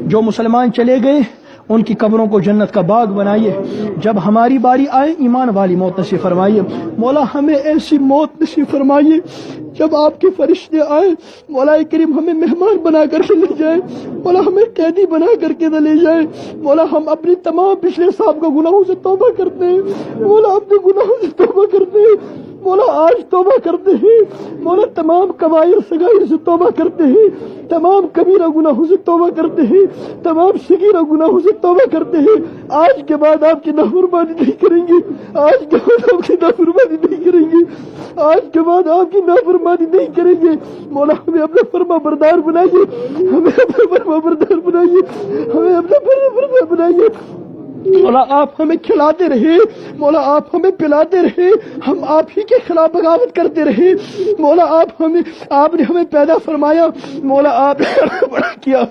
جو مسلمان چلے گئے ان کی قبروں کو جنت کا باغ بنائیے، جب ہماری باری آئے ایمان والی موت نصیب فرمائیے۔ مولا ہمیں ایسی موت نصیب فرمائیے جب آپ کے فرشتے آئے مولا کریم ہمیں مہمان بنا کر کے لے جائے، مولا ہمیں قیدی بنا کر کے نہ لے جائے۔ مولا ہم اپنی تمام پچھلے سال کے گناہوں سے توبہ کرتے ہیں، مولا اپنے گناہوں سے توبہ کرتے ہیں، مولا آج توبہ کرتے ہیں، مولا تمام کبائر صغائر سے توبہ کرتے ہیں، تمام کبیرہ گناہوں سے توبہ کرتے ہیں، تمام صغیرہ گناہوں سے توبہ کرتے ہیں۔ آج کے بعد آپ کی نافرمانی نہیں کریں گے، آج کے بعد آپ کی نافرمانی نہیں کریں گے، آج کے بعد آپ کی نافرمانی نہیں کریں گے۔ مولا ہمیں اپنا فرما بردار بنائیے، ہمیں اپنا فرما بردار بنائیے، ہمیں اپنا فرما بردار بنائیے۔ مولا آپ ہمیں کھلاتے رہے، مولا آپ ہمیں پلاتے رہے، ہم آپ ہی کے خلاف بغاوت کرتے رہے۔ مولا آپ نے ہمیں پیدا فرمایا، مولا آپ نے بڑا کیا،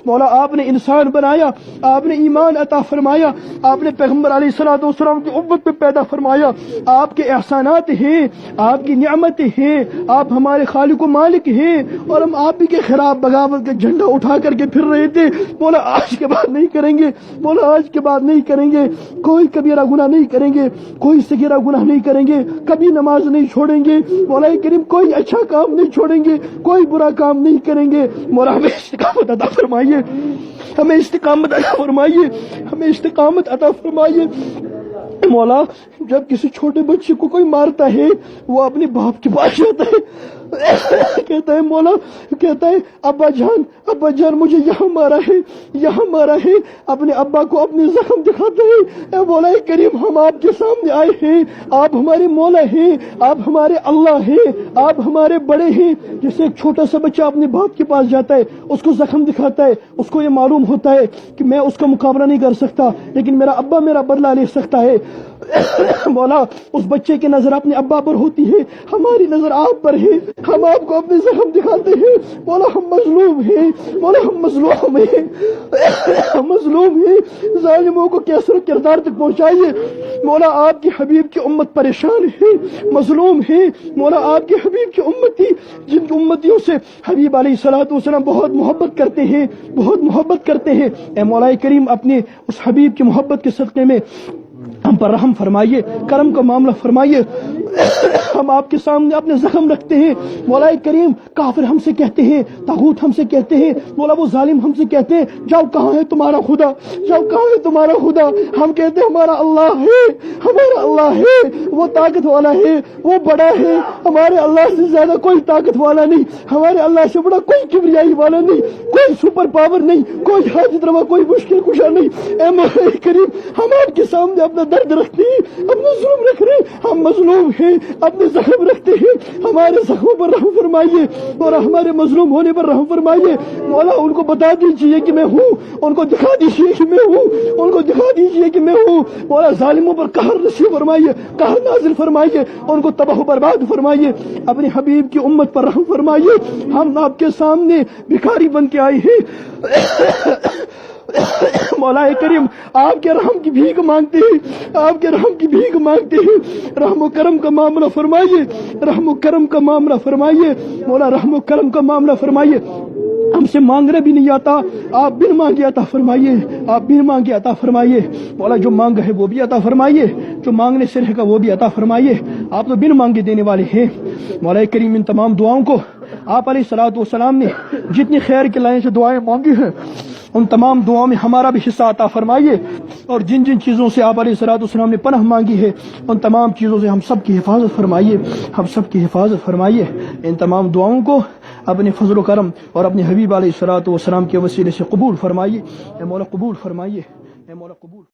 مولا آپ نے انسان بنایا، آپ نے ایمان عطا فرمایا، آپ نے پیغمبر علیہ الصلوۃ والسلام کی امت پہ پیدا فرمایا۔ آپ کے احسانات ہیں، آپ کی نعمتیں ہیں، آپ ہمارے خالق و مالک ہیں، اور ہم آپ ہی کے خلاف بغاوت کا جھنڈا اٹھا کر کے پھر رہے تھے۔ مولا آج کے بعد نہیں کریں گے، مولا آج کے بعد نہیں کریں گے، کوئی کبیرہ گناہ نہیں کریں گے، کوئی صغیرہ گناہ نہیں کریں گے، کبھی نماز نہیں چھوڑیں گے، مولا کریم کوئی اچھا کام نہیں چھوڑیں گے، کوئی برا کام نہیں کریں گے۔ مولا ہمیں استقامت عطا فرمائیے، ہمیں استقامت عطا فرمائیے، ہمیں استقامت عطا فرمائیے۔ مولا جب کسی چھوٹے بچے کو کوئی مارتا ہے وہ اپنے باپ کے پاس جاتا ہے، کہتا ہے مولا، کہتا ہے ابا جان مجھے یہاں مارا ہے، یہاں مارا ہے، اپنے ابا کو اپنے زخم دکھاتا ہے۔ اے مولا کریم ہم آپ کے سامنے آئے ہیں، آپ ہمارے مولا ہیں، آپ ہمارے اللہ ہیں، آپ ہمارے بڑے ہیں۔ جیسے ایک چھوٹا سا بچہ اپنے باپ کے پاس جاتا ہے، اس کو زخم دکھاتا ہے، اس کو یہ معلوم ہوتا ہے کہ میں اس کا مقابلہ نہیں کر سکتا لیکن میرا ابا میرا بدلہ لے سکتا ہے۔ مولا اس بچے کی نظر اپنے ابا پر ہوتی ہے، ہماری نظر آپ پر ہے، ہم آپ کو اپنے زخم دکھاتے ہیں۔ مولا ہم مظلوم ہیں، مولا ہم مظلوم ہیں، ہم مظلوم ہیں، ظالموں کو کیسر کردار تک پہنچائیے۔ مولا آپ کی حبیب کی امت پریشان ہے، مظلوم ہے، مولا آپ کے حبیب کی امتی جن کی امتیوں سے حبیب علیہ الصلوۃ والسلام بہت محبت کرتے ہیں، بہت محبت کرتے ہیں۔ اے مولا کریم اپنے اس حبیب کی محبت کے صدقے میں ہم پر رحم فرمائیے، کرم کا معاملہ فرمائیے۔ ہم آپ کے سامنے اپنے زخم رکھتے ہیں مولا کریم، کافر ہم سے کہتے ہیں، طاغوت ہم سے کہتے ہیں، مولا وہ ظالم ہم سے کہتے ہیں جاؤ کہاں ہے تمہارا خدا، جاؤ کہاں ہے تمہارا خدا۔ ہم کہتے ہیں ہمارا اللہ ہے، ہمارا اللہ ہے، وہ طاقت والا ہے، وہ بڑا ہے، ہمارے اللہ سے زیادہ کوئی طاقت والا نہیں، ہمارے اللہ سے بڑا کوئی کبریائی والا نہیں، کوئی سپر پاور نہیں، کوئی حاجت روا، کوئی مشکل کشا نہیں۔ اے مولا کریم ہم آپ کے سامنے اپنا درد رکھتے ہیں، اپنا ظلم رکھ رہے ہیں، ہم مظلوم ہیں، اپنے زخم رکھتے ہیں، ہمارے زخموں پر رحم فرمائیے اور ہمارے مظلوم ہونے پر رحم فرمائیے۔ مولا ان کو بتا دیجیے کہ میں ہوں، ان کو دکھا دیجیے کہ میں ہوں، ان کو دکھا دیجیے کہ میں ہوں۔ مولا ظالموں پر قہر نصیب فرمائیے، قہر نازل فرمائیے، ان کو تباہ و برباد فرمائیے، اپنے حبیب کی امت پر رحم فرمائیے۔ ہم آپ کے سامنے بھکاری بن کے آئے ہیں، مولا کریم آپ کے رحم کی بھیک مانگتے ہیں، آپ کے رحم کی بھیک مانگتے ہیں۔ رحم و کرم کا معاملہ فرمائیے، رحم و کرم کا معاملہ فرمائیے، مولا رحم و کرم کا معاملہ فرمائیے۔ ہم سے مانگنا بھی نہیں آتا، آپ بن مانگے عطا فرمائیے، آپ بن مانگے عطا فرمائیے۔ مولا جو مانگا ہے وہ بھی عطا فرمائیے، جو مانگنے سے رہے گا وہ بھی عطا فرمائیے۔ آپ تو بن مانگے دینے والے ہیں۔ مولا کریم ان تمام دعاؤں کو آپ علیہ الصلوۃ والسلام نے جتنی خیر کے لائن سے دعائیں مانگی ہیں ان تمام دعاؤں میں ہمارا بھی حصہ عطا فرمائیے، اور جن جن چیزوں سے آپ علیہ الصلوۃ والسلام نے پناہ مانگی ہے ان تمام چیزوں سے ہم سب کی حفاظت فرمائیے، ہم سب کی حفاظت فرمائیے۔ ان تمام دعاؤں کو اپنے فضل و کرم اور اپنے حبیب علیہ الصلوۃ والسلام کے وسیلے سے قبول فرمائیے۔ اے مولا قبول فرمائیے، اے مولا قبول